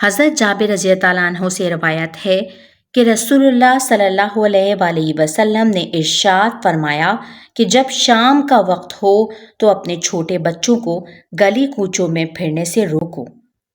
حضرت جابر رضی اللہ تعالیٰ عنہ سے روایت ہے کہ رسول اللہ صلی اللہ علیہ وآلہ وسلم نے ارشاد فرمایا کہ جب شام کا وقت ہو تو اپنے چھوٹے بچوں کو گلی کوچوں میں پھرنے سے روکو،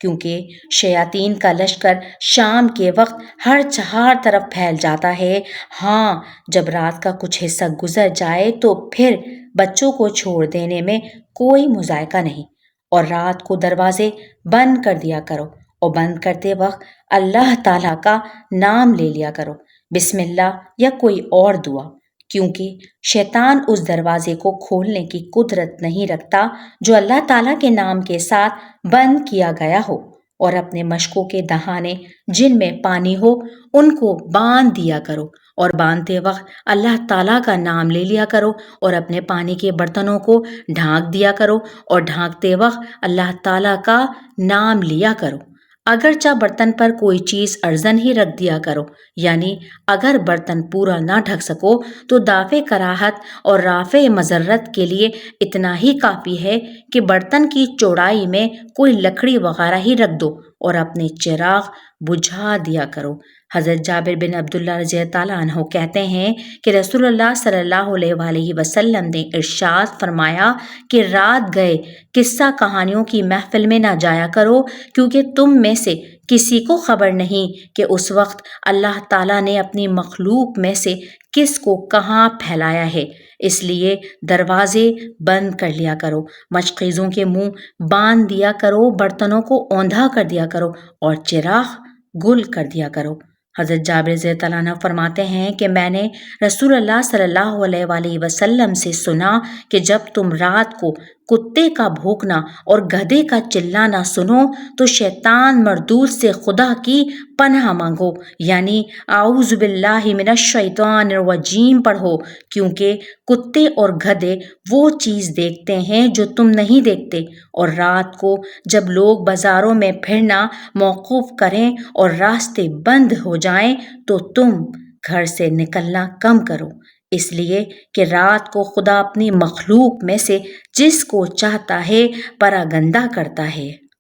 کیونکہ شیاطین کا لشکر شام کے وقت ہر چہار طرف پھیل جاتا ہے۔ ہاں، جب رات کا کچھ حصہ گزر جائے تو پھر بچوں کو چھوڑ دینے میں کوئی مذائقہ نہیں، اور رات کو دروازے بند کر دیا کرو، اور بند کرتے وقت اللہ تعالیٰ کا نام لے لیا کرو، بسم اللہ یا کوئی اور دعا، کیونکہ شیطان اس دروازے کو کھولنے کی قدرت نہیں رکھتا جو اللہ تعالیٰ کے نام کے ساتھ بند کیا گیا ہو۔ اور اپنے مشکوں کے دہانے جن میں پانی ہو ان کو باندھ دیا کرو، اور باندھتے وقت اللہ تعالیٰ کا نام لے لیا کرو، اور اپنے پانی کے برتنوں کو ڈھانک دیا کرو، اور ڈھانکتے وقت اللہ تعالیٰ کا نام لیا کرو۔ اگرچہ برتن پر کوئی چیز ارزن ہی رکھ دیا کرو، یعنی اگر برتن پورا نہ ڈھک سکو تو دافع کراہت اور رافع مضرت کے لیے اتنا ہی کافی ہے کہ برتن کی چوڑائی میں کوئی لکڑی وغیرہ ہی رکھ دو، اور اپنے چراغ بجھا دیا کرو۔ حضرت جابر بن عبداللہ رضی اللہ تعالیٰ عنہ کہتے ہیں کہ رسول اللہ صلی اللہ علیہ وآلہ وسلم نے ارشاد فرمایا کہ رات گئے قصہ کہانیوں کی محفل میں نہ جایا کرو، کیونکہ تم میں سے کسی کو خبر نہیں کہ اس وقت اللہ تعالیٰ نے اپنی مخلوق میں سے کس کو کہاں پھیلایا ہے۔ اس لیے دروازے بند کر لیا کرو، مشقیزوں کے منہ باندھ دیا کرو، برتنوں کو اوندھا کر دیا کرو، اور چراغ گل کر دیا کرو۔ حضرت جابر رضی اللہ عنہ فرماتے ہیں کہ میں نے رسول اللہ صلی اللہ علیہ وآلہ وسلم سے سنا کہ جب تم رات کو کتے کا بھونکنا اور گدھے کا چلانا سنو تو شیطان مردود سے خدا کی پناہ مانگو، یعنی اعوذ باللہ من الشیطان الرجیم پڑھو، کیونکہ کتے اور گدھے وہ چیز دیکھتے ہیں جو تم نہیں دیکھتے، اور رات کو جب لوگ بازاروں میں پھرنا موقوف کریں اور راستے بند ہو جائیں تو تم گھر سے نکلنا کم کرو، اس لیے کہ رات کو خدا اپنی مخلوق میں سے جس کو چاہتا ہے پراگندہ کرتا ہے۔